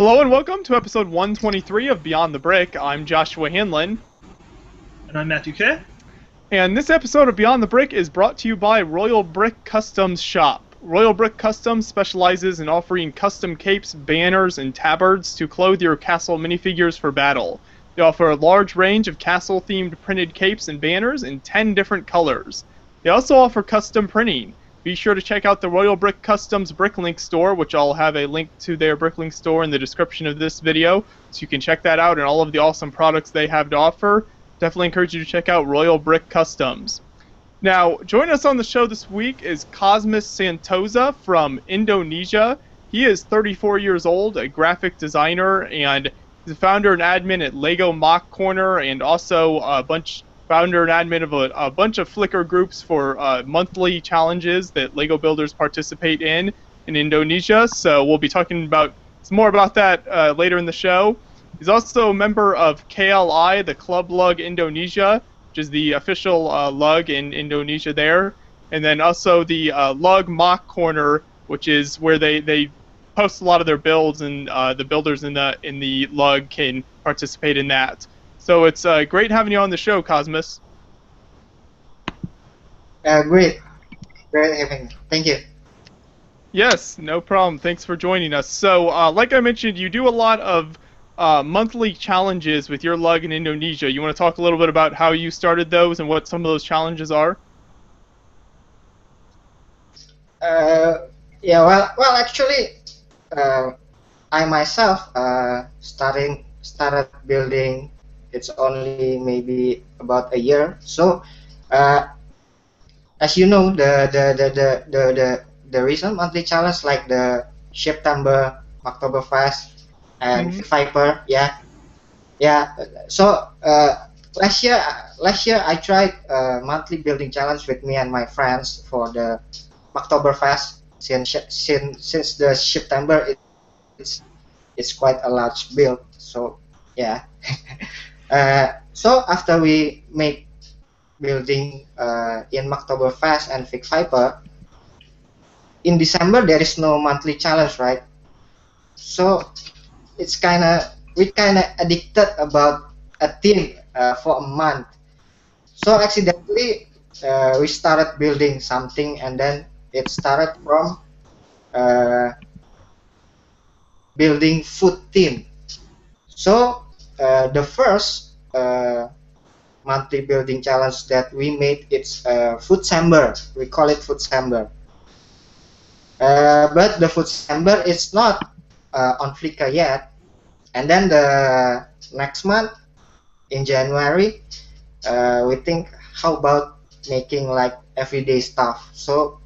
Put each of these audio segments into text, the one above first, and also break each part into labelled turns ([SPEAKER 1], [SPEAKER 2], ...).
[SPEAKER 1] Hello and welcome to episode 123 of Beyond the Brick. I'm Joshua Hanlon.
[SPEAKER 2] And I'm Matthew Kay.
[SPEAKER 1] And this episode of Beyond the Brick is brought to you by Royal Brick Customs Shop. Royal Brick Customs specializes in offering custom capes, banners, and tabards to clothe your castle minifigures for battle. They offer a large range of castle-themed printed capes and banners in 10 different colors. They also offer custom printing. Be sure to check out the Royal Brick Customs Bricklink store, which I'll have a link to their Bricklink store in the description of this video, so you can check that out and all of the awesome products they have to offer. Definitely encourage you to check out Royal Brick Customs. Now, joining us on the show this week is Kosmas Santosa from Indonesia. He is 34 years old, a graphic designer, and he's the founder and admin at LEGO Mock Corner, and also founder and admin of a bunch of Flickr groups for monthly challenges that LEGO builders participate in Indonesia. So we'll be talking about some more about that later in the show. He's also a member of KLI, the Club Lug Indonesia, which is the official lug in Indonesia there, and then also the Lug Mock Corner, which is where they post a lot of their builds, and the builders in the lug can participate in that. So it's great having you on the show, Kosmas.
[SPEAKER 3] Great having you. Thank you.
[SPEAKER 1] Yes, no problem. Thanks for joining us. So, like I mentioned, you do a lot of monthly challenges with your lug in Indonesia. You want to talk a little bit about how you started those and what some of those challenges are?
[SPEAKER 3] Yeah. Well, actually, I myself started building. It's only maybe about a year. So, as you know, the recent monthly challenge, like the September Oktoberfest and Viper, yeah. So last year I tried a monthly building challenge with me and my friends for the Oktoberfest. Since the September, it's quite a large build. So yeah. So after we make building in Oktoberfest and Big Viper, in December there is no monthly challenge, right? So we kind of addicted about a theme for a month. So accidentally we started building something, and then it started from building food theme. So the first monthly building challenge that we made, it's food chamber. We call it food chamber. But the food chamber is not on Flickr yet. And then the next month, in January, we think, how about making like everyday stuff? So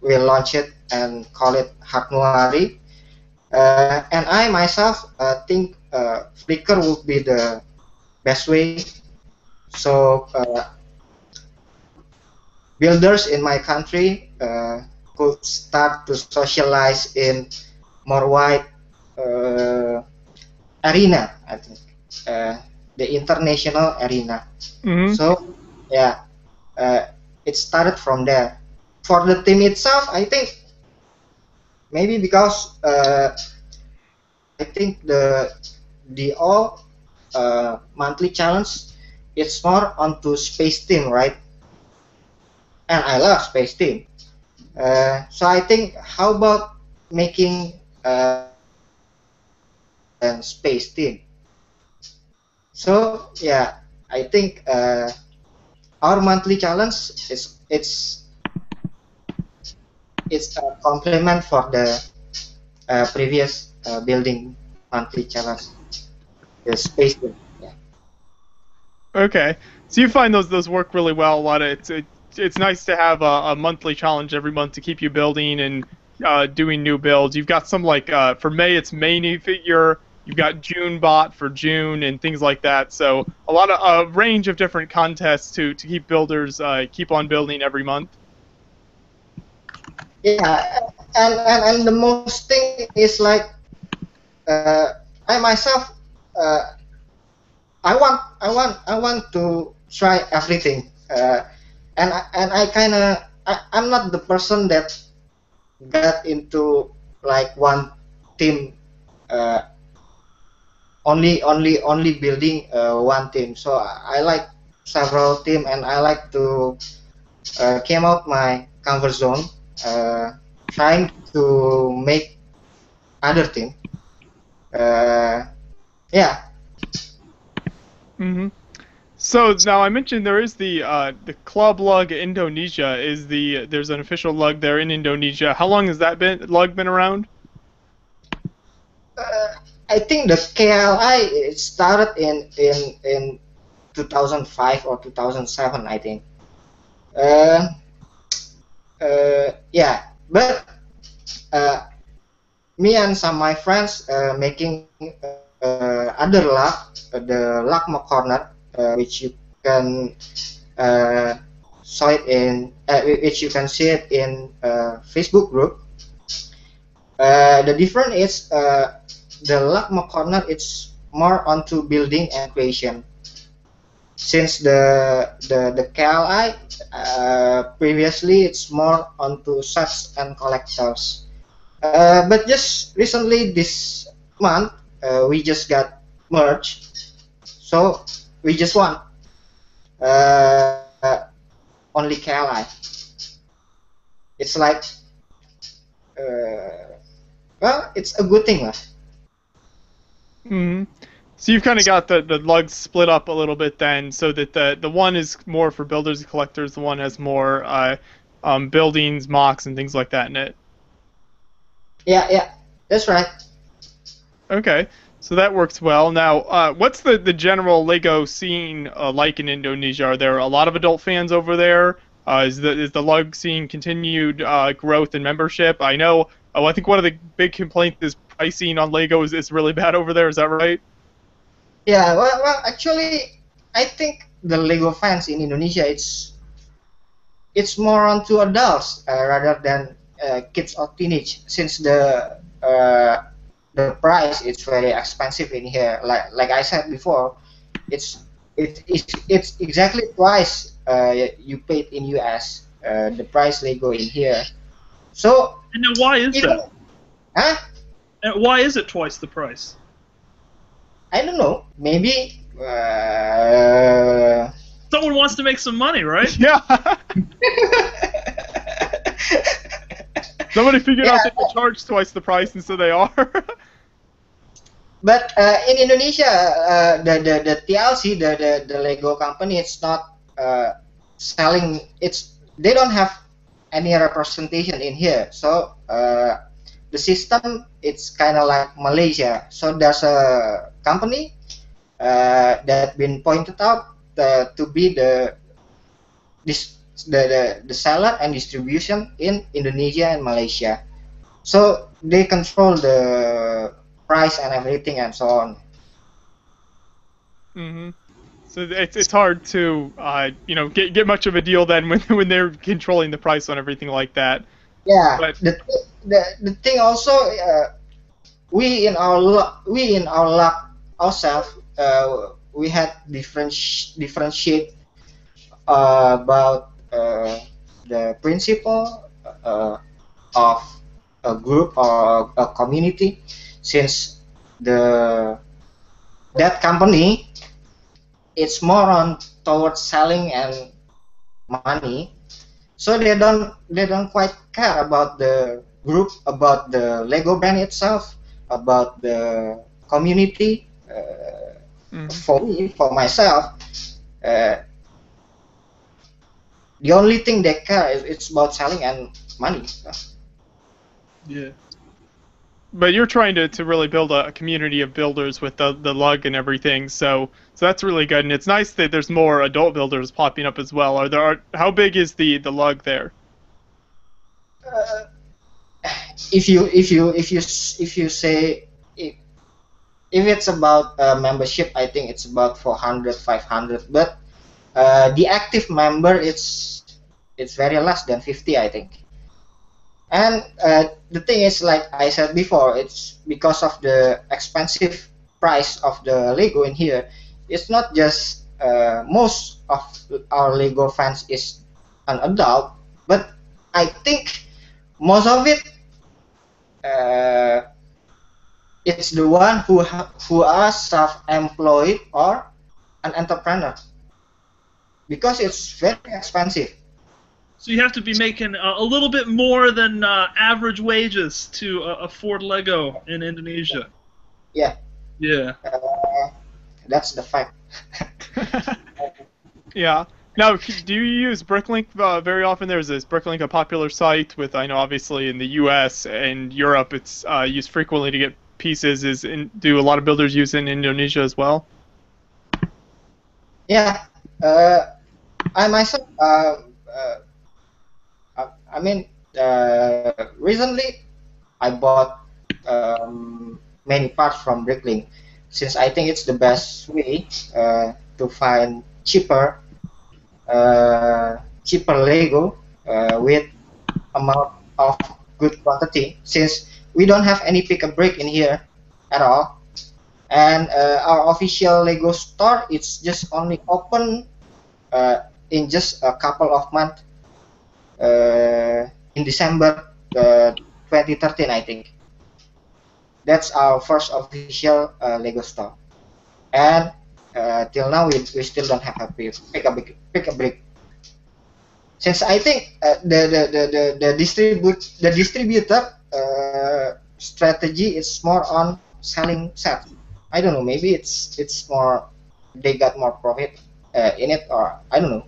[SPEAKER 3] we launch it and call it Januari. And I myself think Flickr would be the best way. So builders in my country could start to socialize in more wide arena, I think, the international arena. So yeah, it started from there. For the team itself, I think maybe because I think the all monthly challenge, it's more onto space team, right? And I love space team. So I think, how about making a space team? So yeah, I think our monthly challenge it's a complement for the previous building monthly challenge, the space team. Yeah.
[SPEAKER 1] Okay, so you find those work really well. A lot of it's nice to have a monthly challenge every month to keep you building and doing new builds. You've got some like for May it's May new figure. You've got June bot for June and things like that. So a lot of a range of different contests to keep builders keep on building every month.
[SPEAKER 3] Yeah, and the most thing is like I myself I want to try everything, and I'm not the person that got into like one team, uh, only building one team. So I like several team, and I like to came out my comfort zone, trying to make other team. Yeah.
[SPEAKER 1] Hmm. So now I mentioned there is the club lug Indonesia is there's an official lug there in Indonesia. How long has that lug been around?
[SPEAKER 3] I think the KLI it started in 2005 or 2007, I think. Uh, yeah, but uh, me and some of my friends making other lug, the lugma corner, which you can saw it in, which you can see it in Facebook group. The difference is the lugma corner it's more onto building and creation. Since the KLI previously it's more onto sets and collectors. But just recently this month we just got merged, so we just won only KLI. It's like well, it's a good thing, lah.
[SPEAKER 1] Hmm. So you've kind of got the lugs split up a little bit then, so that the one is more for builders and collectors, the one has more buildings, mocks, and things like that in it.
[SPEAKER 3] Yeah, that's right.
[SPEAKER 1] Okay, so that works well. Now, what's the general Lego scene like in Indonesia? Are there a lot of adult fans over there? Is the lug scene continued growth and membership? I know. Oh, I think one of the big complaints is pricing on Lego is really bad over there. Is that right?
[SPEAKER 3] Yeah, well, actually, I think the Lego fans in Indonesia it's more onto adults rather than kids or teenage, since the price is very expensive in here. Like I said before, it's exactly twice you paid in US the price Lego in here. So
[SPEAKER 2] And now, why is
[SPEAKER 3] even,
[SPEAKER 2] that?
[SPEAKER 3] huh?
[SPEAKER 2] And why is it twice the price?
[SPEAKER 3] I don't know. Maybe.
[SPEAKER 2] Someone wants to make some money, right?
[SPEAKER 1] Yeah. Somebody figured out
[SPEAKER 3] Yeah.
[SPEAKER 1] they could charge twice the price, and so they are.
[SPEAKER 3] But in Indonesia, the TLC, the Lego company, it's not selling. They don't have any representation in here. So the system it's kind of like Malaysia. So there's a company that been pointed out to be the seller and distribution in Indonesia and Malaysia. So they control the price and everything and so on.
[SPEAKER 1] Hmm. So it's hard to get much of a deal then when they're controlling the price on everything like that.
[SPEAKER 3] Yeah,
[SPEAKER 1] But
[SPEAKER 3] the thing also we in our luck ourselves we had differentiate about the principle of a group or a community, since that company it's more on towards selling and money, so they don't quite care about the group, about the Lego brand itself, about the community. For myself, the only thing they care is it's about selling and money.
[SPEAKER 2] Yeah.
[SPEAKER 1] but you're trying to really build a community of builders with the lug and everything, so that's really good, and it's nice that there's more adult builders popping up as well. How big is the lug there?
[SPEAKER 3] If you say if it's about membership, I think it's about 400, 500. But the active member it's very less than 50, I think. And the thing is, like I said before, it's because of the expensive price of the Lego in here. It's not just most of our Lego fans is an adult, but I think most of it it's the one who are self-employed or an entrepreneur, because it's very expensive.
[SPEAKER 2] So you have to be making a little bit more than average wages to afford Lego in Indonesia.
[SPEAKER 3] Yeah,
[SPEAKER 2] Yeah.
[SPEAKER 3] that's the fact.
[SPEAKER 1] Yeah. Now, do you use Bricklink very often? Is Bricklink a popular site with, I know obviously in the U.S. and Europe it's used frequently to get pieces. Do a lot of builders use it in Indonesia as well?
[SPEAKER 3] Yeah, I myself, I mean, recently I bought many parts from Bricklink, since I think it's the best way to find cheaper Lego with amount of good quantity, since we don't have any pick a brick in here at all, and our official Lego store, it's just only open in just a couple of months, in December 2013, I think. That's our first official Lego store, and till now we still don't have a pick a brick. Since I think the distributor strategy is more on selling sets. I don't know. Maybe it's more, they got more profit in it, or I don't know.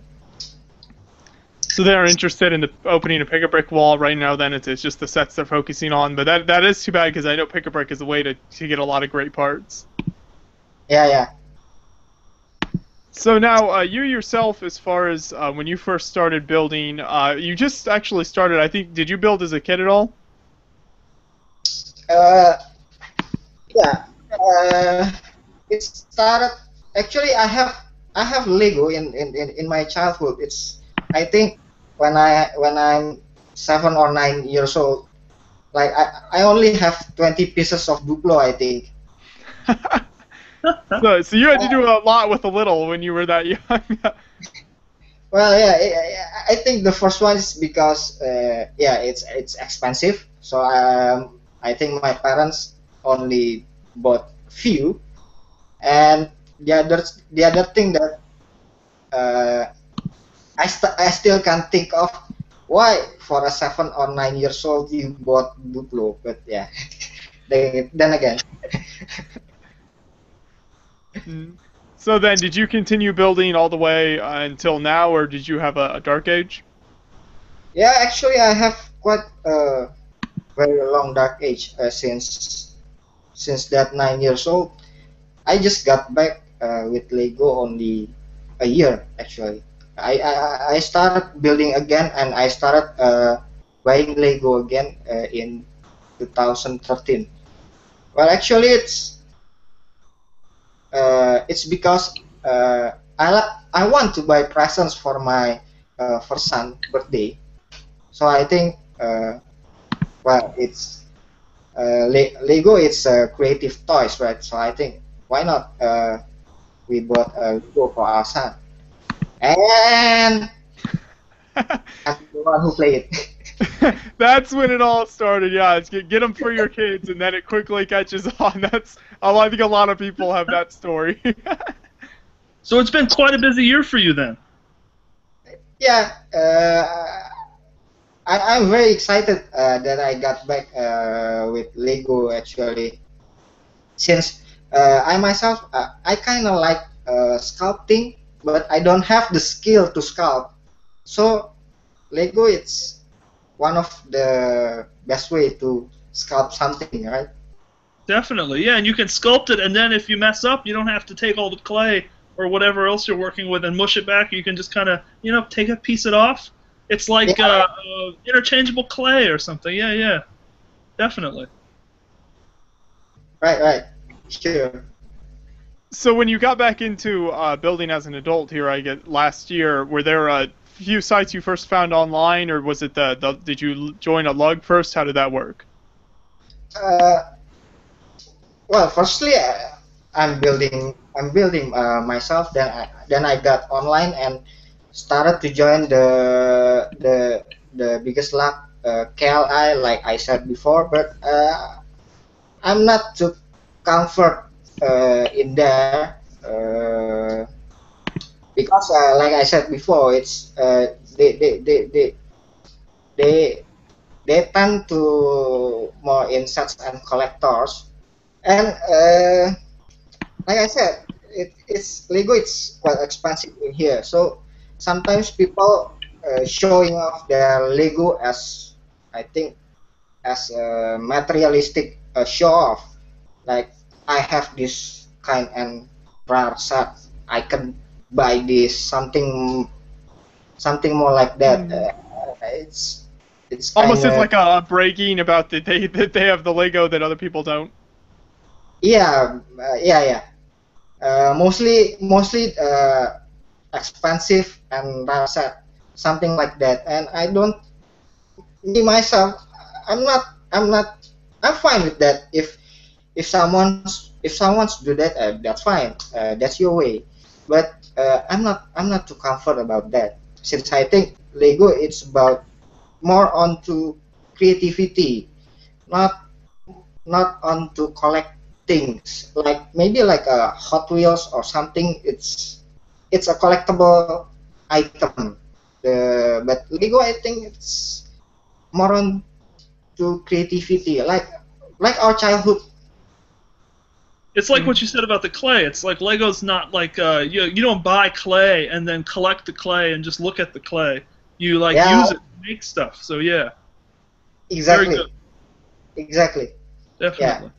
[SPEAKER 1] So they're interested in opening a pick-a-brick wall right now. Then it's just the sets they're focusing on. But that is too bad, because I know pick-a-brick is a way to get a lot of great parts.
[SPEAKER 3] Yeah.
[SPEAKER 1] So now, you yourself, as far as when you first started building, you just actually started, I think, did you build as a kid at all?
[SPEAKER 3] Yeah. It started. Actually, I have Lego in my childhood. It's, I think, when I'm 7 or 9 years old. Like I only have 20 pieces of Duplo, I think.
[SPEAKER 1] So you had to do a lot with a little when you were that young.
[SPEAKER 3] Well, yeah, I think the first one is because it's expensive. So I think my parents only bought few, and the other thing that I still can't think of, why for a 7 or 9 years old you bought Duplo, but yeah, then again.
[SPEAKER 1] So then, did you continue building all the way until now, or did you have a dark age?
[SPEAKER 3] Yeah, actually, I have quite a very long dark age since that 9 years old. I just got back with Lego only a year, actually. I started building again, and I started buying Lego again in 2013. Well, actually, it's because I want to buy presents for my first son birthday. So I think, well, it's Lego. It's creative toys, right? So I think, why not we bought Lego for our son, and I'm the one who played it.
[SPEAKER 1] That's when it all started. Yeah, it's get them for your kids, and then it quickly catches on. I think a lot of people have that story.
[SPEAKER 2] So it's been quite a busy year for you then.
[SPEAKER 3] Yeah, I'm very excited that I got back with Lego, actually, since I myself I kind of like sculpting, but I don't have the skill to sculpt. So Lego, it's one of the best way to sculpt something, right?
[SPEAKER 2] Definitely, yeah, and you can sculpt it, and then if you mess up, you don't have to take all the clay or whatever else you're working with and mush it back. You can just kind of, take a piece it off. It's like interchangeable clay or something. Yeah, definitely.
[SPEAKER 3] Right, sure.
[SPEAKER 1] So when you got back into building as an adult here, I get last year, were there a few sites you first found online, or was it did you join a lug first? How did that work?
[SPEAKER 3] Well, firstly, I'm building myself. Then I got online and started to join the biggest lab, KLI, like I said before. But I'm not comfort in there because, like I said before, it's they they tend to more insects and collectors, and like I said, it's Lego. It's quite expensive in here, so sometimes people showing off their Lego as, I think, as a materialistic show off. Like, I have this kind and rare set. I can buy this, something more like that. It's
[SPEAKER 1] Almost
[SPEAKER 3] kind
[SPEAKER 1] as
[SPEAKER 3] of,
[SPEAKER 1] like a bragging about that they have the Lego that other people don't.
[SPEAKER 3] yeah, yeah. Mostly expensive and rare set, something like that. And I don't, me myself, I'm not, I'm fine with that. If someone's do that, that's fine. That's your way. But I'm not too comfort about that, since I think Lego it's about more onto creativity, not onto collect things. Like maybe like a Hot Wheels or something. It's a collectible item. But Lego, I think it's more on to creativity, like our childhood.
[SPEAKER 2] It's like what you said about the clay. It's like Lego's not like you don't buy clay and then collect the clay and just look at the clay. You like
[SPEAKER 3] Yeah.
[SPEAKER 2] use it to make stuff. So yeah,
[SPEAKER 3] Exactly.
[SPEAKER 2] very good,
[SPEAKER 3] Exactly.
[SPEAKER 2] definitely.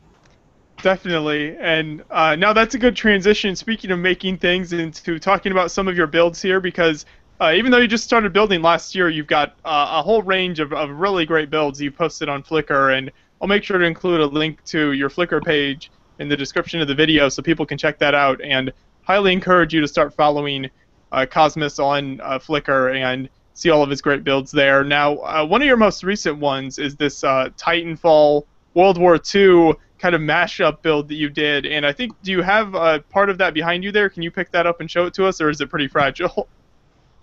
[SPEAKER 1] Definitely. And now that's a good transition, speaking of making things, into talking about some of your builds here, because even though you just started building last year, you've got a whole range of really great builds you posted on Flickr, and I'll make sure to include a link to your Flickr page in the description of the video so people can check that out, and highly encourage you to start following Kosmas on Flickr and see all of his great builds there. Now, one of your most recent ones is this Titanfall World War II kind of mashup build that you did, and I think, do you have part of that behind you there? Can you pick that up and show it to us, or is it pretty fragile?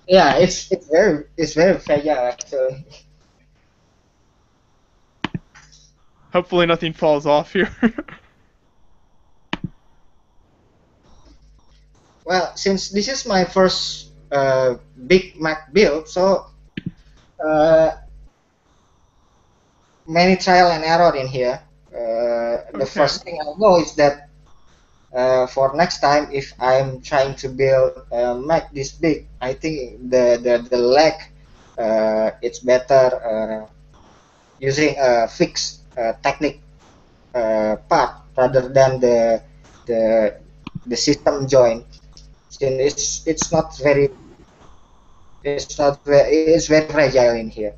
[SPEAKER 3] Yeah, it's very fragile actually.
[SPEAKER 1] Hopefully nothing falls off here.
[SPEAKER 3] Well, since this is my first Big Mac build, so many trial and error in here. The first thing I know is that for next time, if I'm trying to build Mac this big, I think the leg it's better using a fixed technique part rather than the system joint. Since it's not very, it's very fragile in here.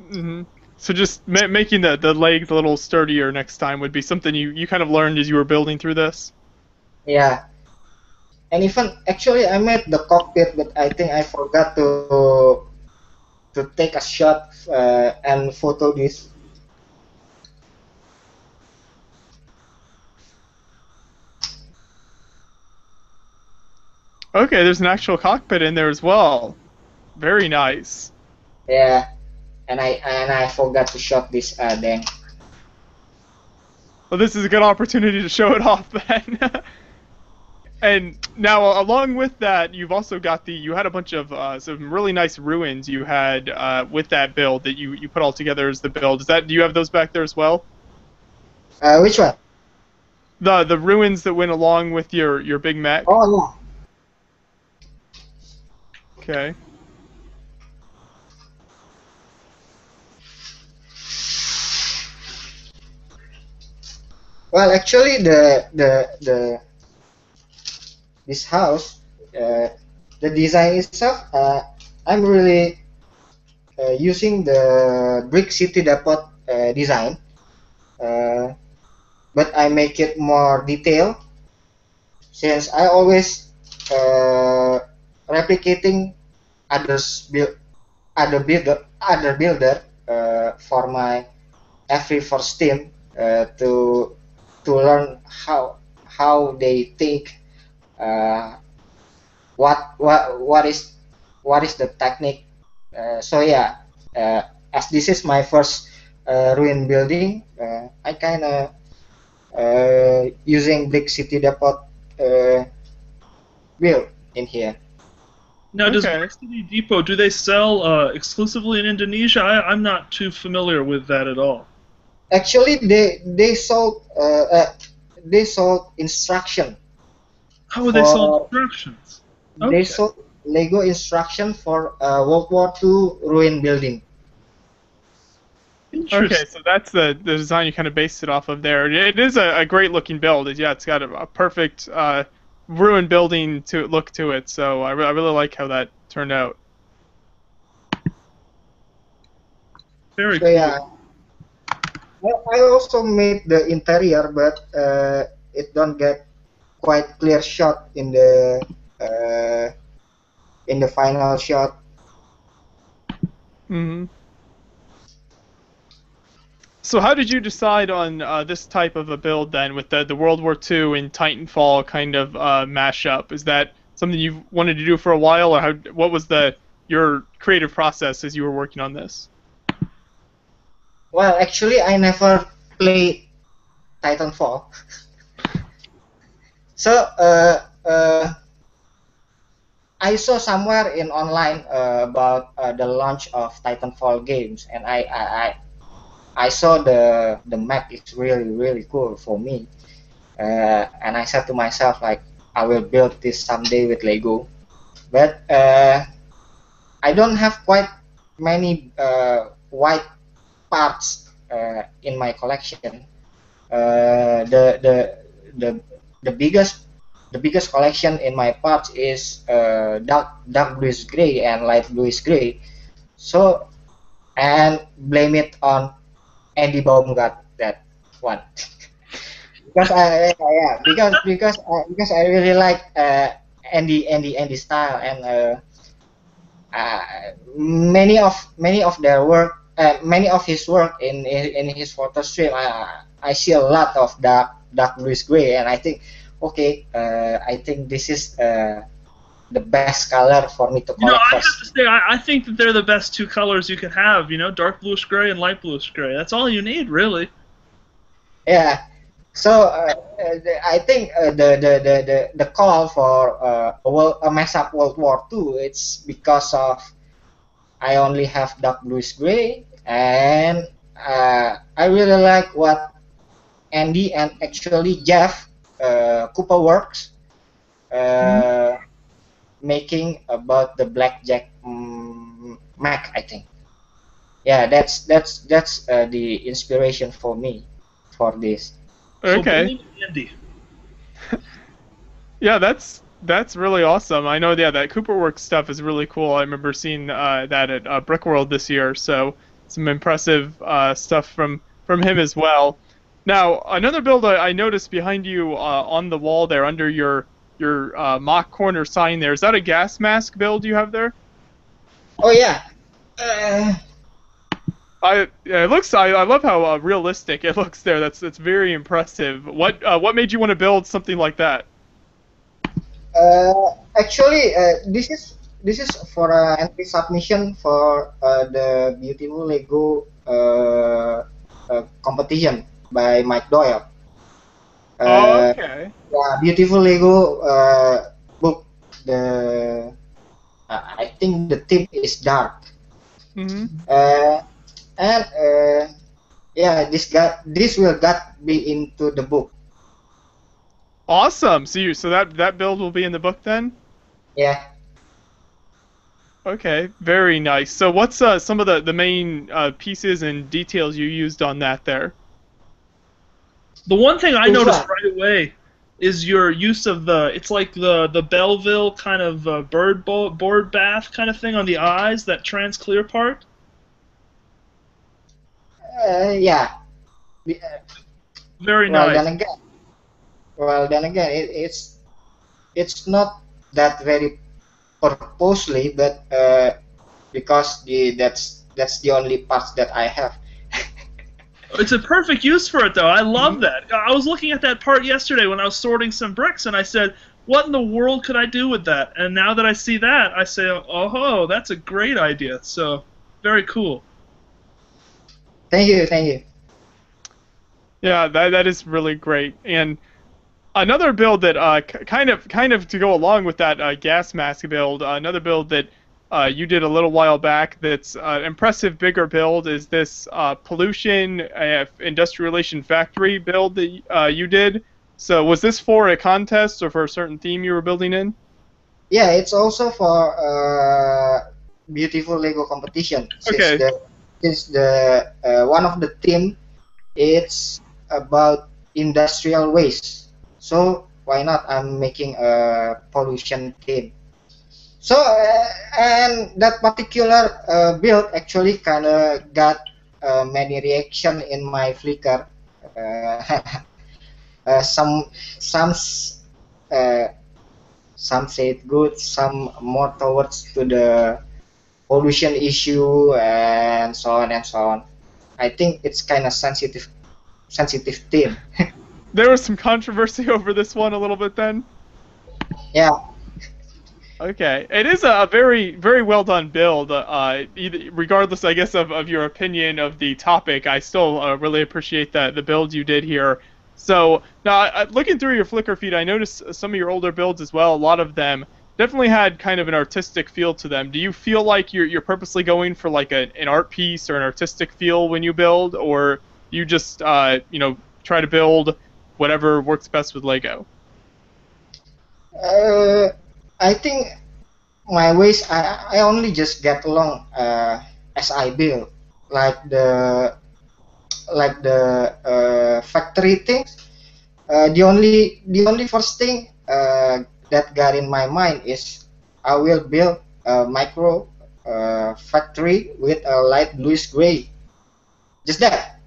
[SPEAKER 1] Mm-hmm. So just making the legs a little sturdier next time would be something you kind of learned as you were building through this?
[SPEAKER 3] Yeah, and even actually I made the cockpit, but I think I forgot to take a shot and photo this.
[SPEAKER 1] Okay, there's an actual cockpit in there as well. Very nice.
[SPEAKER 3] Yeah, and I forgot to shot this then.
[SPEAKER 1] Well, this is a good opportunity to show it off then. And now, along with that, you've also got you had a bunch of some really nice ruins you had with that build that you put all together as the build. Do you have those back there as well?
[SPEAKER 3] Which one?
[SPEAKER 1] The ruins that went along with your Big Mac?
[SPEAKER 3] Oh yeah.
[SPEAKER 1] Okay.
[SPEAKER 3] Well, actually, this house, the design itself, I'm really using the brick city depot design, but I make it more detailed, since I always replicating other builder for my every first team to learn how they think, what is the technique. So yeah, as this is my first ruin building, I kind of using Brick City Depot build in here.
[SPEAKER 2] Now, does
[SPEAKER 1] Okay.
[SPEAKER 2] Brick City Depot, do they sell exclusively in Indonesia? I'm not too familiar with that at all.
[SPEAKER 3] Actually, they sold instruction.
[SPEAKER 2] How would they sell
[SPEAKER 3] For
[SPEAKER 2] instructions?
[SPEAKER 3] They
[SPEAKER 2] Okay.
[SPEAKER 3] sold Lego instruction for World War II ruin building.
[SPEAKER 2] Interesting.
[SPEAKER 1] Okay, so that's the design you kind of based it off of there. It is a great looking build. Yeah, it's got a perfect ruined building to look to it. So I really like how that turned out.
[SPEAKER 2] Very
[SPEAKER 3] So
[SPEAKER 2] cool.
[SPEAKER 3] yeah, I also made the interior, but it don't get quite clear shot in the final shot.
[SPEAKER 1] Hmm. So how did you decide on this type of a build then, with the World War II and Titanfall kind of mashup? Is that something you've wanted to do for a while, or what was your creative process as you were working on this?
[SPEAKER 3] Well, actually, I never played Titanfall. So I saw somewhere in online about the launch of Titanfall games, and I saw the map is really cool for me, and I said to myself like I will build this someday with Lego, but I don't have quite many white parts in my collection. Uh, the the the the biggest collection in my parts is dark bluish gray and light bluish gray. So and blame it on Andy Baumgart, that one. Because because I really like Andy style, and many of their work, many of his work in his photo stream, I see a lot of dark bluish gray, and I think okay, I think this is the best color for me to
[SPEAKER 2] You know,
[SPEAKER 3] collect
[SPEAKER 2] I have to
[SPEAKER 3] first.
[SPEAKER 2] say, I think that they're the best two colors you could have. You know, dark bluish gray and light bluish gray. That's all you need, really.
[SPEAKER 3] Yeah. So I think the call for a mess up World War II, it's because of I only have dark bluish gray, and I really like what Andy and actually Jeff Cooper Works
[SPEAKER 1] Mhm.
[SPEAKER 3] uh, making about the Blackjack Mac, I think. Yeah, that's the inspiration for me for this.
[SPEAKER 2] So
[SPEAKER 1] Okay.
[SPEAKER 2] blame Andy.
[SPEAKER 1] Yeah, that's really awesome. I know, yeah, that Cooperworks stuff is really cool. I remember seeing that at Brickworld this year, so some impressive stuff from him as well. Now, another build I noticed behind you on the wall there, under your mock corner sign there. Is that a gas mask build you have there?
[SPEAKER 3] Oh yeah. Uh,
[SPEAKER 1] It looks. I love how realistic it looks there. That's very impressive. What made you want to build something like that?
[SPEAKER 3] Actually, this is for entry submission for the Beautiful Lego competition by Mike Doyle.
[SPEAKER 1] Oh,
[SPEAKER 3] Uh,
[SPEAKER 1] okay.
[SPEAKER 3] yeah, Beautiful Lego book. The I think the theme is dark.
[SPEAKER 1] Hmm.
[SPEAKER 3] Uh, and yeah, this will got be into the book.
[SPEAKER 1] Awesome. So that build will be in the book then?
[SPEAKER 3] Yeah.
[SPEAKER 1] Okay, very nice. So what's some of the main pieces and details you used on that there?
[SPEAKER 2] The one thing I
[SPEAKER 3] Which
[SPEAKER 2] noticed
[SPEAKER 3] one?
[SPEAKER 2] right away is your use of it's like the Belleville kind of board bath kind of thing on the eyes, that trans-clear part.
[SPEAKER 3] Yeah.
[SPEAKER 2] Very
[SPEAKER 3] Well,
[SPEAKER 2] nice.
[SPEAKER 3] then again, it's not that very purposely, but because that's the only parts that I have.
[SPEAKER 2] It's a perfect use for it, though. I love that. I was looking at that part yesterday when I was sorting some bricks, and I said, what in the world could I do with that? And now that I see that, I say, oh, that's a great idea. So, very cool.
[SPEAKER 3] Thank you, thank you.
[SPEAKER 1] Yeah, that is really great. And another build that kind of to go along with that gas mask build, another build that you did a little while back that's impressive, bigger build is this pollution industrial relation factory build that you did. So was this for a contest or for a certain theme you were building in?
[SPEAKER 3] Yeah, it's also for beautiful Lego competition.
[SPEAKER 1] Okay.
[SPEAKER 3] Since the one of the theme it's about industrial waste. So why not? I'm making a pollution theme. So and that particular build actually kind of got many reaction in my Flickr. Uh, some some uh, some say it good, some more towards to the pollution issue and so on and so on. I think it's kind of sensitive theme.
[SPEAKER 1] There was some controversy over this one a little bit then.
[SPEAKER 3] Yeah.
[SPEAKER 1] Okay, it is a very, very well done build. Regardless, I guess, of your opinion of the topic, I still really appreciate the build you did here. So now, looking through your Flickr feed, I noticed some of your older builds as well. A lot of them definitely had kind of an artistic feel to them. Do you feel like you're purposely going for like an art piece or an artistic feel when you build, or you just try to build whatever works best with Lego?
[SPEAKER 3] I think my ways I only just get along as I build, like the factory things. The only first thing that got in my mind is I will build a micro factory with a light bluish gray. Just that.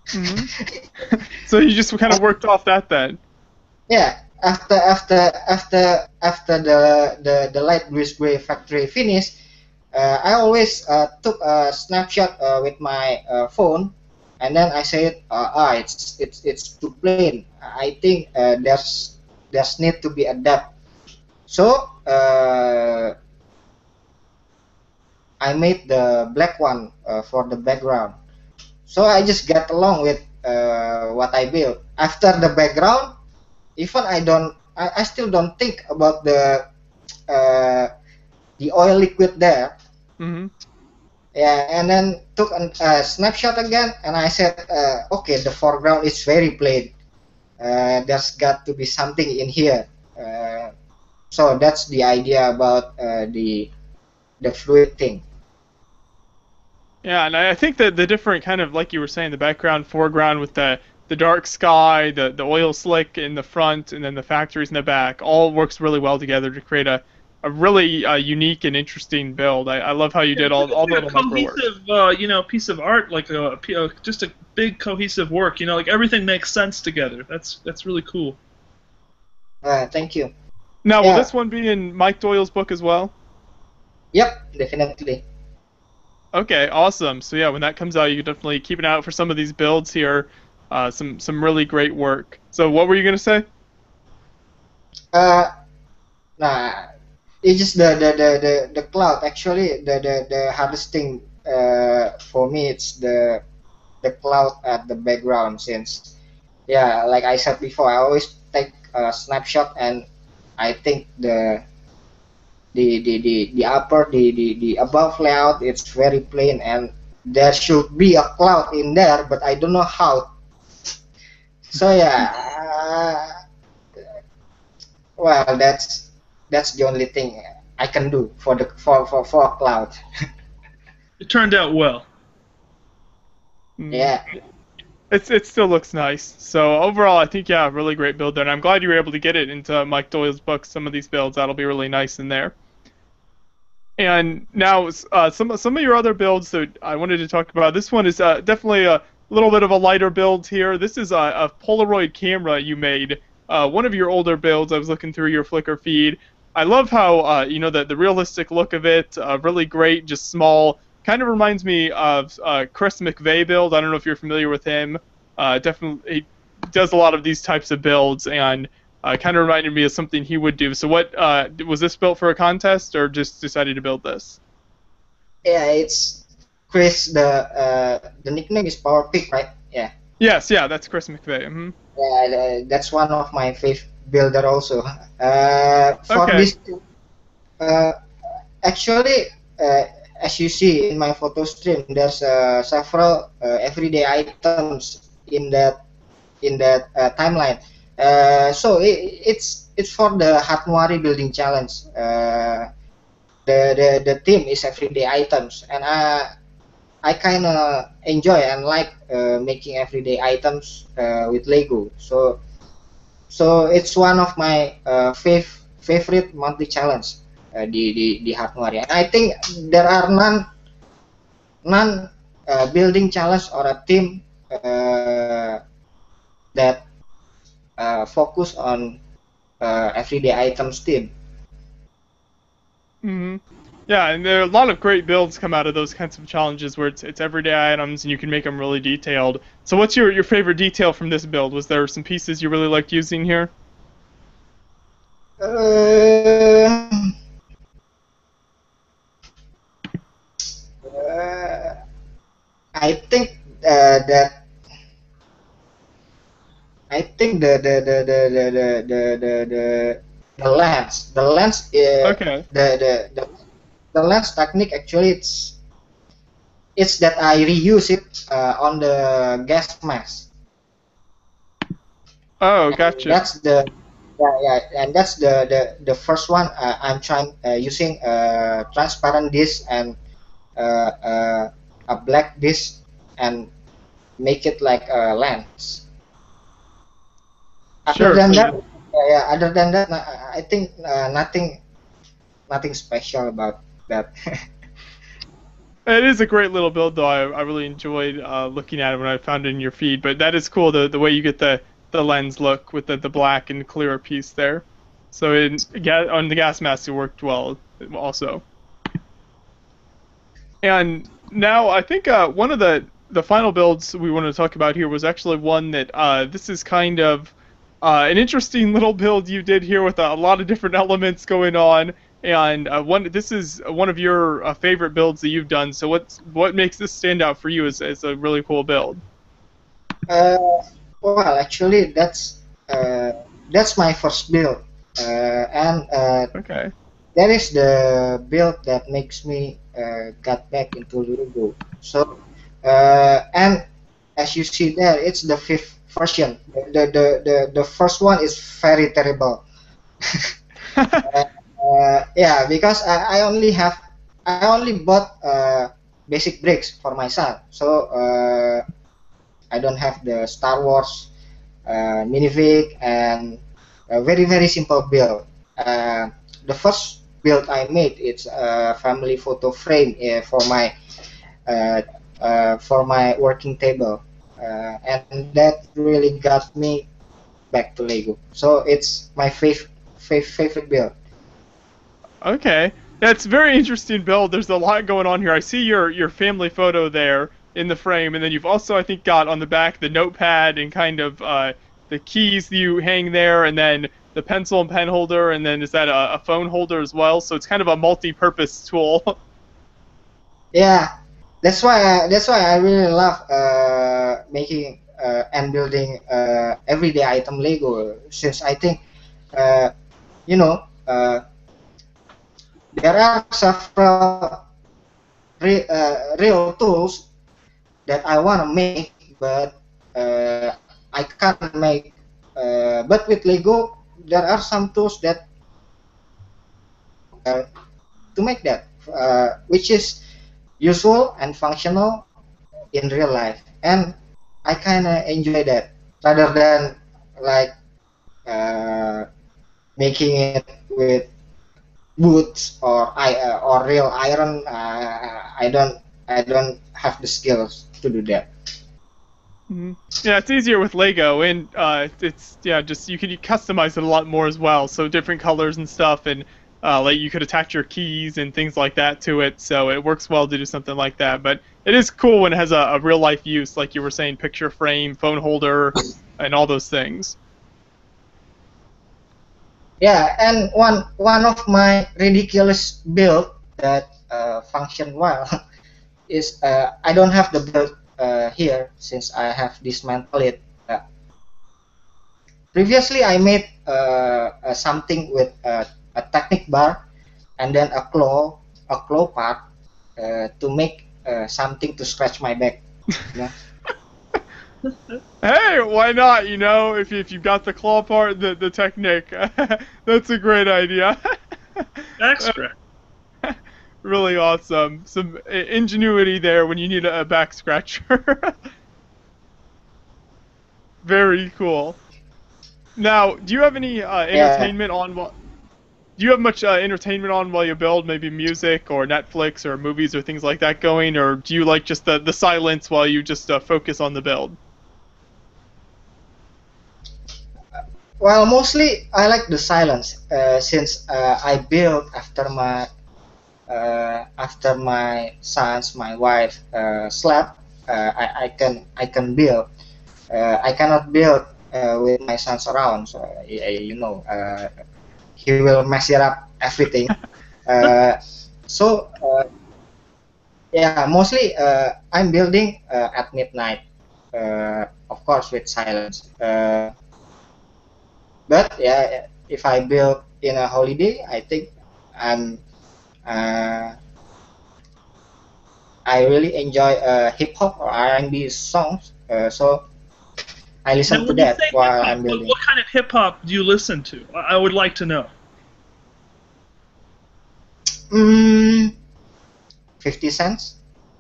[SPEAKER 1] Mm-hmm. So you just kind of worked off that then.
[SPEAKER 3] Yeah. After the light bluish gray factory finish, I always took a snapshot with my phone, and then I said, it's too plain. I think there's need to be adapt. So I made the black one for the background. So I just get along with what I built. After the background, even I still don't think about the oil liquid there.
[SPEAKER 1] Mm-hmm.
[SPEAKER 3] Yeah, and then took a snapshot again, and I said, okay, the foreground is very plain. There's got to be something in here. So that's the idea about the fluid thing.
[SPEAKER 1] Yeah, and I think that the different kind of, like you were saying, the background, foreground with the dark sky, the oil slick in the front, and then the factories in the back, all works really well together to create a really unique and interesting build. I love how you did all the little
[SPEAKER 2] cohesive, piece of art, like just a big cohesive work. Like everything makes sense together. That's really cool.
[SPEAKER 3] Thank you.
[SPEAKER 1] Now, will this one be in Mike Doyle's book as well?
[SPEAKER 3] Yep, definitely.
[SPEAKER 1] Okay, awesome. So yeah, when that comes out, you can definitely keep an eye out for some of these builds here. Some really great work. So what were you gonna say?
[SPEAKER 3] Nah, it's just the cloud. Actually, the hardest thing for me it's the cloud at the background. Since like I said before, I always take a snapshot and I think the above layout it's very plain and there should be a cloud in there, but I don't know how. So well that's the only thing I can do for a cloud.
[SPEAKER 2] It turned out well.
[SPEAKER 3] Yeah.
[SPEAKER 1] It still looks nice. So overall, I think really great build there, and I'm glad you were able to get it into Mike Doyle's book. Some of these builds that'll be really nice in there. And now some of your other builds that I wanted to talk about. This one is definitely a little bit of a lighter build here. This is a Polaroid camera you made. One of your older builds. I was looking through your Flickr feed. I love how the realistic look of it. Really great, just small. Kind of reminds me of Chris McVeigh build. I don't know if you're familiar with him. Definitely, he does a lot of these types of builds, and kind of reminded me of something he would do. So, what was this built for a contest, or just decided to build this?
[SPEAKER 3] Yeah, it's Chris. The nickname is Power Pick, right? Yeah.
[SPEAKER 1] Yes, yeah, that's Chris McVeigh. Mm-hmm.
[SPEAKER 3] Yeah, that's one of my favorite builder also. For
[SPEAKER 1] Okay.
[SPEAKER 3] this, uh, actually, uh, as you see in my photo stream, there's several everyday items in that timeline. So it's for the Hatmawari building challenge. The theme is everyday items, and I kind of enjoy and like making everyday items with Lego. So it's one of my favorite monthly challenge di Hatmawari. And I think there are none building challenge or a team that focus on everyday items team.
[SPEAKER 1] Mm-hmm. Yeah, and there are a lot of great builds come out of those kinds of challenges where it's everyday items and you can make them really detailed. So what's your favorite detail from this build? Was there some pieces you really liked using here?
[SPEAKER 3] I think that I think the lens
[SPEAKER 1] Okay.
[SPEAKER 3] the lens technique actually it's that I reuse it on the gas mask.
[SPEAKER 1] Oh,
[SPEAKER 3] And
[SPEAKER 1] gotcha.
[SPEAKER 3] that's the and that's the first one I'm trying using transparent disc and a black disc and make it like a lens. Other
[SPEAKER 1] Sure.
[SPEAKER 3] than
[SPEAKER 1] So
[SPEAKER 3] that, other than that, I think nothing special about that.
[SPEAKER 1] it is a great little build, though. I really enjoyed looking at it when I found it in your feed. But that is cool, the way you get the lens look with the black and clearer piece there. So on the gas mask, it worked well also. And now I think one of the final builds we wanted to talk about here was actually one that this is kind of an interesting little build you did here with a lot of different elements going on. And this is one of your favorite builds that you've done. So what makes this stand out for you as a really cool build?
[SPEAKER 3] Well, actually, that's my first build, and
[SPEAKER 1] Okay.
[SPEAKER 3] that is the build that makes me got back into Lego. So, and as you see there, it's the fifth version. The first one is very terrible. Yeah, because I only bought basic bricks for my son, so I don't have the Star Wars minifig and a very simple build. The first build I made it's a family photo frame for my working table, and that really got me back to Lego. So it's my favorite build.
[SPEAKER 1] Okay, that's a very interesting build. There's a lot going on here. I see your family photo there in the frame, and then you've also, I think, got on the back the notepad and kind of the keys you hang there, and then the pencil and pen holder, and then is that a phone holder as well? So it's kind of a multi-purpose tool.
[SPEAKER 3] Yeah, that's why I really love making and building everyday item Lego, since I think you know there are several real tools that I want to make, but I can't make. But with Lego, there are some tools that to make that, which is useful and functional in real life, and I kind of enjoy that rather than like making it with woods or real iron. I don't have the skills to do that.
[SPEAKER 1] Mhm. Yeah, it's easier with Lego, and it's just you can customize it a lot more as well. So different colors and stuff, and like you could attach your keys and things like that to it. So it works well to do something like that. But it is cool when it has a real life use, like you were saying, picture frame, phone holder, and all those things.
[SPEAKER 3] Yeah, and one of my ridiculous build that function well is I don't have the build here since I have dismantled it. Previously, I made something with a Technic bar and then a claw part to make something to scratch my back. You know?
[SPEAKER 1] Hey, why not? You know, if you've got the claw part, the technique, that's a great idea.
[SPEAKER 2] Extra.
[SPEAKER 1] Really awesome. Some ingenuity there when you need a back scratcher. Very cool. Now, do you have any entertainment on? Do you have much entertainment on while you build? Maybe music or Netflix or movies or things like that going, or do you like just the silence while you just focus on the build?
[SPEAKER 3] Well, mostly I like the silence since I build after my sons, my wife slept. I can build. I cannot build with my sons around, so you know he will mess it up everything. So yeah, mostly I'm building at midnight, of course with silence. But yeah, if I build in a holiday, I think I'm I really enjoy hip hop or R&B songs, so I listen
[SPEAKER 2] Now,
[SPEAKER 3] to
[SPEAKER 2] when you
[SPEAKER 3] that
[SPEAKER 2] say
[SPEAKER 3] while
[SPEAKER 2] hip-hop,
[SPEAKER 3] I'm building.
[SPEAKER 2] what kind of hip hop do you listen to? I would like to know.
[SPEAKER 3] 50 cents?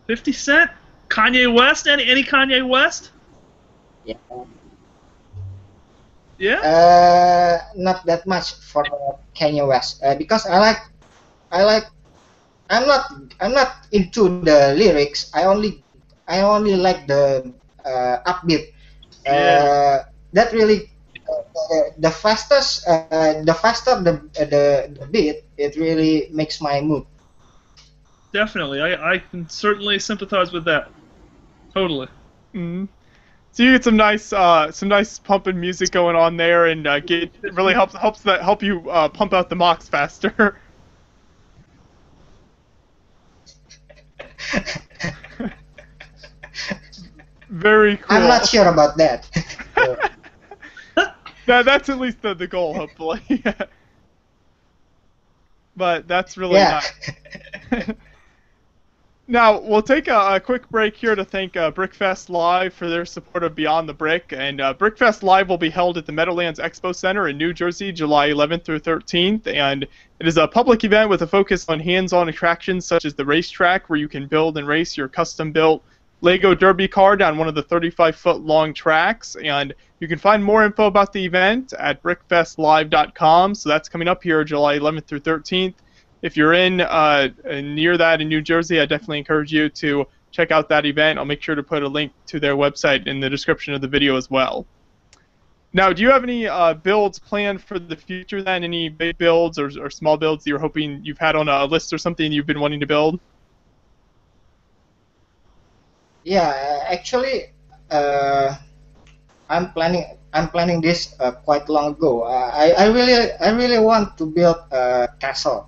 [SPEAKER 2] 50 Cent? Kanye West? Any Kanye West?
[SPEAKER 3] Yeah.
[SPEAKER 2] Yeah?
[SPEAKER 3] Not that much for Kanye West because I'm not into the lyrics. I only like the upbeat. That really the faster the beat, it really makes my mood.
[SPEAKER 2] Definitely. I can certainly sympathize with that. Totally.
[SPEAKER 1] Mm. So you get some nice pumping music going on there, and it really help you pump out the mocks faster. Very cool.
[SPEAKER 3] I'm not sure about that.
[SPEAKER 1] That's at least the goal, hopefully. But that's really nice. Now, we'll take a quick break here to thank BrickFest Live for their support of Beyond the Brick. And BrickFest Live will be held at the Meadowlands Expo Center in New Jersey, July 11th through 13th. And it is a public event with a focus on hands-on attractions such as the racetrack, where you can build and race your custom-built LEGO Derby car down one of the 35-foot-long tracks. And you can find more info about the event at brickfestlive.com. So that's coming up here July 11th through 13th. If you're in near that in New Jersey, I definitely encourage you to check out that event. I'll make sure to put a link to their website in the description of the video as well. Now, do you have any builds planned for the future then? Any big builds or small builds that you're hoping you've had on a list or something you've been wanting to build?
[SPEAKER 3] Yeah, actually, I'm planning this quite long ago. I really want to build a castle.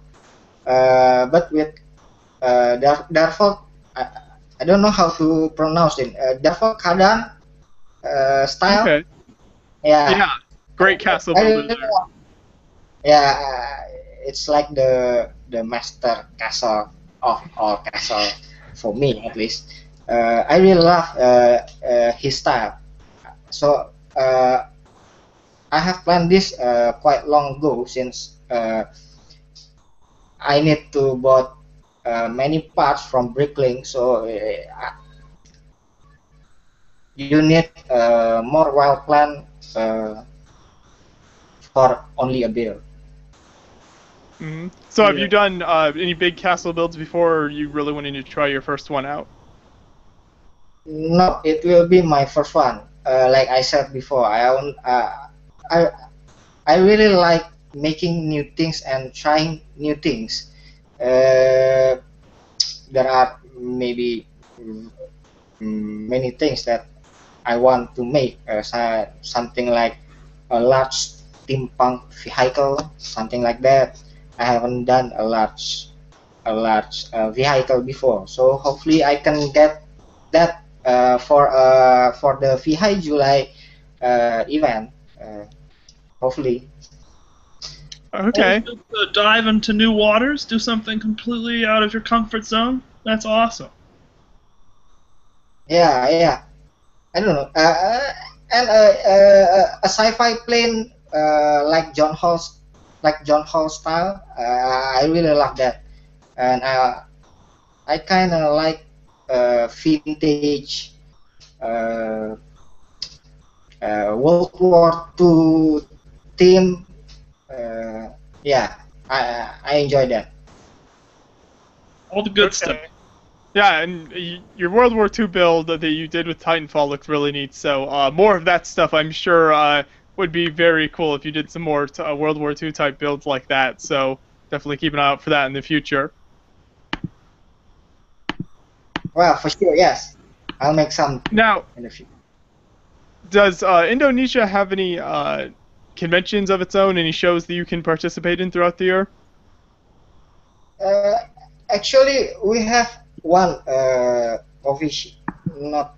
[SPEAKER 3] But with Darfok, I don't know how to pronounce it. Darfok Kadan style.
[SPEAKER 1] Okay.
[SPEAKER 3] Yeah.
[SPEAKER 1] Great castle builder there.
[SPEAKER 3] Yeah, it's like the master castle of all castle for me at least. I really love his style. So I have planned this quite long ago since. I need to bought many parts from Bricklink, so you need more well plan for only a build.
[SPEAKER 1] Mm-hmm. So have you done any big castle builds before, or are you really wanting to try your first one out?
[SPEAKER 3] No, it will be my first one. Like I said before, I really like making new things and trying new things. There are maybe many things that I want to make. Something like a large steampunk vehicle, something like that. I haven't done a large vehicle before, so hopefully I can get that for the Vihai July event. Hopefully.
[SPEAKER 1] Okay.
[SPEAKER 2] Dive into new waters, do something completely out of your comfort zone. That's awesome.
[SPEAKER 3] Yeah. I don't know. And a sci-fi plane like John Hall style. I really love that, and I kind of like vintage uh, World War II theme. Yeah, I enjoy that.
[SPEAKER 2] All the good
[SPEAKER 1] Okay.
[SPEAKER 2] stuff.
[SPEAKER 1] Yeah, and your World War II build that you did with Titanfall looked really neat. So more of that stuff, I'm sure, would be very cool if you did some more World War II type builds like that. So definitely keep an eye out for that in the future.
[SPEAKER 3] Well, for sure, yes. I'll make some
[SPEAKER 1] Now,
[SPEAKER 3] in the future.
[SPEAKER 1] does Indonesia have any conventions of its own? Any shows that you can participate in throughout the year?
[SPEAKER 3] Actually, we have one official, not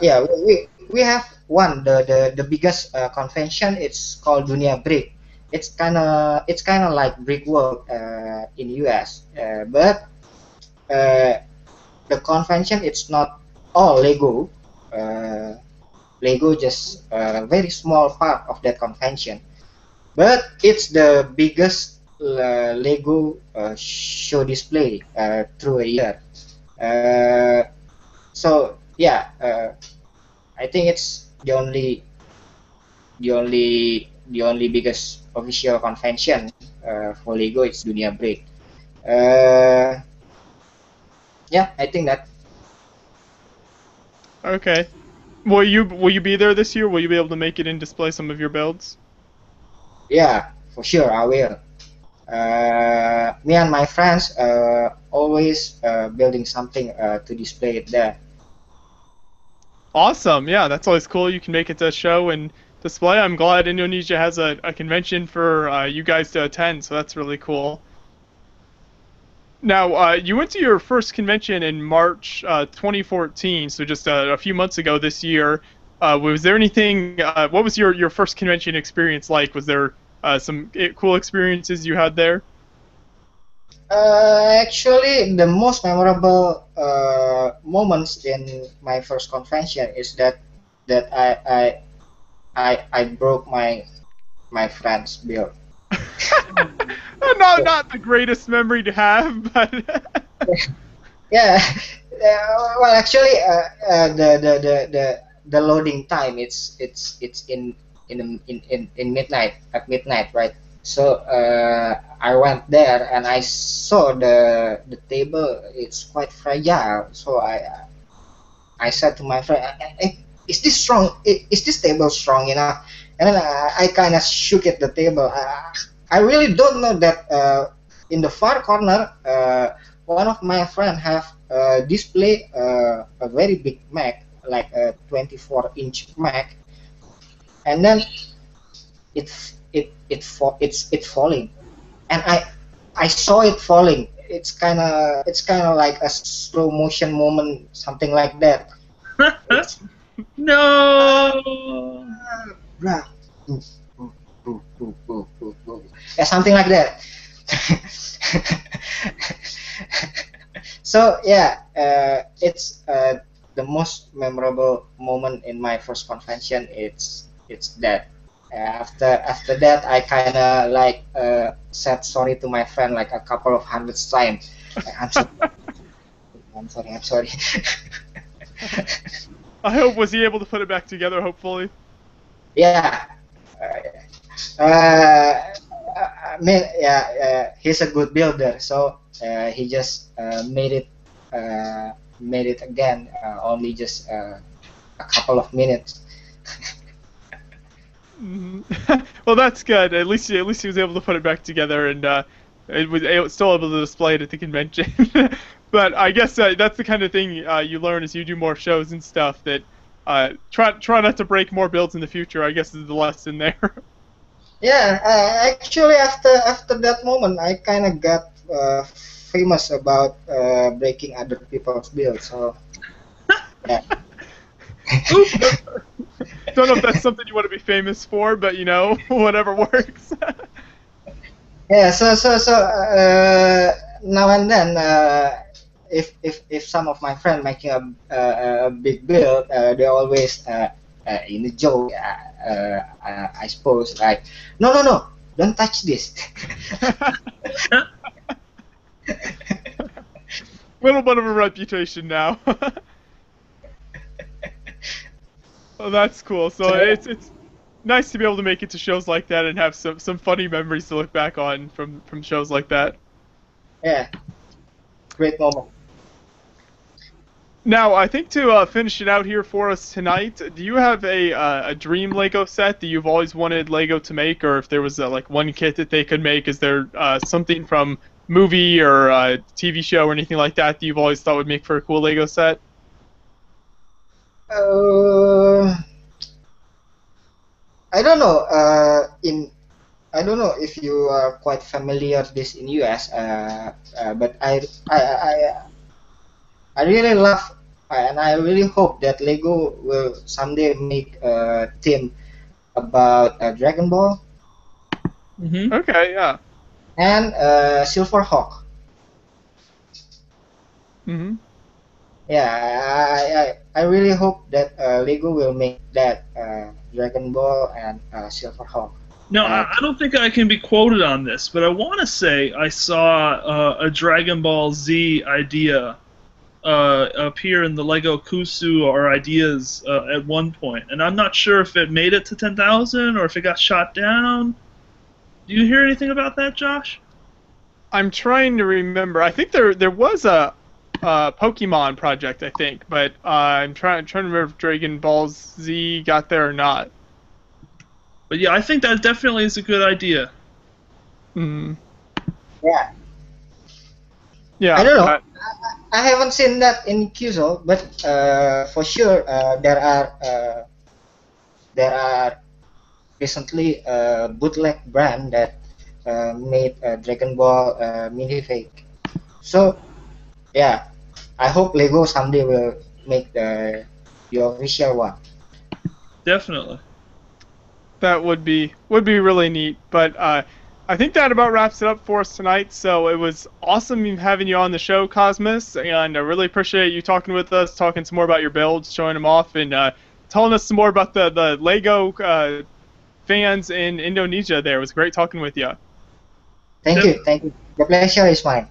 [SPEAKER 3] yeah, we have one the biggest convention. It's called Dunia Brick. It's kind of like Brickworld in US, but the convention it's not all Lego. Lego just a very small part of that convention, but it's the biggest Lego show display through a year. So yeah, I think it's the only biggest official convention for Lego. It's Dunia Break. Yeah, I think that.
[SPEAKER 1] Okay. Will you be there this year? Will you be able to make it and display some of your builds?
[SPEAKER 3] Yeah, for sure I will. Me and my friends always building something to display it there.
[SPEAKER 1] Awesome. Yeah, that's always cool. You can make it to a show and display. I'm glad Indonesia has a convention for you guys to attend, so that's really cool. Now, you went to your first convention in March 2014, so just a few months ago this year. Was there anything, what was your first convention experience like? Was there some cool experiences you had there?
[SPEAKER 3] Actually, the most memorable moments in my first convention is that I broke my friend's build.
[SPEAKER 1] Not the greatest memory to have, but
[SPEAKER 3] Yeah. Well, actually, the loading time it's in midnight at midnight, right? So I went there and I saw the table. It's quite fragile. So I said to my friend, "Is this strong? Is this table strong enough?" And then I kind of shook at the table. I really don't know that in the far corner, one of my friends have display a very big Mac, like a 24-inch Mac, and then it's falling, and I saw it falling. It's kind of like a slow motion moment, something like that.
[SPEAKER 2] No.
[SPEAKER 3] Bruh. Yeah, something like that. So yeah, it's the most memorable moment in my first convention. It's that. After that, I kind of like said sorry to my friend like a couple of hundreds times. I'm sorry. I'm sorry.
[SPEAKER 1] I hope was he able to put it back together? Hopefully.
[SPEAKER 3] Yeah. I mean, yeah, he's a good builder, so he just made it again, only just a couple of minutes.
[SPEAKER 1] Well, that's good. At least he was able to put it back together, and it was still able to display it at the convention. But I guess that's the kind of thing you learn as you do more shows and stuff. That try not to break more builds in the future. I guess is the lesson there.
[SPEAKER 3] Yeah, actually, after that moment, I kind of got famous about breaking other people's builds. So Yeah.
[SPEAKER 1] Don't know if that's something you want to be famous for, but you know, whatever works.
[SPEAKER 3] Yeah, now and then, if some of my friends making a big build, they always in a joke, I suppose, like, no, don't touch this.
[SPEAKER 1] Little bit of a reputation now. Well, that's cool. So it's nice to be able to make it to shows like that and have some funny memories to look back on from shows like that.
[SPEAKER 3] Yeah, great moment.
[SPEAKER 1] Now, I think to finish it out here for us tonight, do you have a dream Lego set that you've always wanted Lego to make, or if there was like one kit that they could make? Is there something from movie or TV show or anything like that you've always thought would make for a cool Lego set?
[SPEAKER 3] I don't know. I don't know if you are quite familiar with this in US, but I really love and I really hope that Lego will someday make a theme about Dragon Ball.
[SPEAKER 2] Mm-hmm.
[SPEAKER 1] Okay, yeah.
[SPEAKER 3] And Silverhawk.
[SPEAKER 1] Mm-hmm.
[SPEAKER 3] Yeah, I really hope that Lego will make that Dragon Ball and Silverhawk.
[SPEAKER 2] Now, I don't think I can be quoted on this, but I want to say I saw a Dragon Ball Z idea appear in the Lego Kusu or ideas at one point, and I'm not sure if it made it to 10,000 or if it got shot down. Do you hear anything about that, Josh?
[SPEAKER 1] I'm trying to remember. I think there was a Pokemon project, I think, but I'm trying to remember if Dragon Ball Z got there or not.
[SPEAKER 2] But yeah, I think that definitely is a good idea.
[SPEAKER 1] Mm.
[SPEAKER 3] Yeah.
[SPEAKER 1] Yeah.
[SPEAKER 3] I don't know. I haven't seen that in Kuso, but for sure there are recently a bootleg brand that made a Dragon Ball minifig. So yeah, I hope Lego someday will make the official one.
[SPEAKER 2] Definitely.
[SPEAKER 1] That would be really neat. But I think that about wraps it up for us tonight. So it was awesome having you on the show, Kosmas, and I really appreciate you talking with us, talking some more about your builds, showing them off, and telling us some more about the Lego fans in Indonesia there. It was great talking with you.
[SPEAKER 3] Thank you. The pleasure is mine.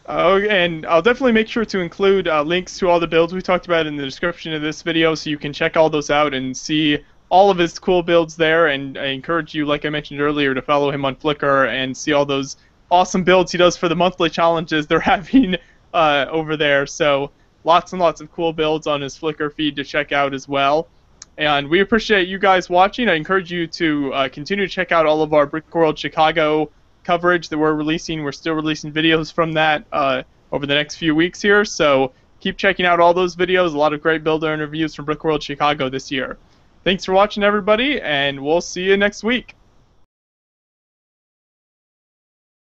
[SPEAKER 1] Oh, and I'll definitely make sure to include links to all the builds we talked about in the description of this video so you can check all those out and see all of his cool builds there. And I encourage you, like I mentioned earlier, to follow him on Flickr and see all those awesome builds he does for the monthly challenges they're having over there. So lots and lots of cool builds on his Flickr feed to check out as well. And we appreciate you guys watching. I encourage you to continue to check out all of our Brick World Chicago coverage that we're releasing. We're still releasing videos from that over the next few weeks here. So keep checking out all those videos. A lot of great builder interviews from Brick World Chicago this year. Thanks for watching, everybody, and we'll see you next week.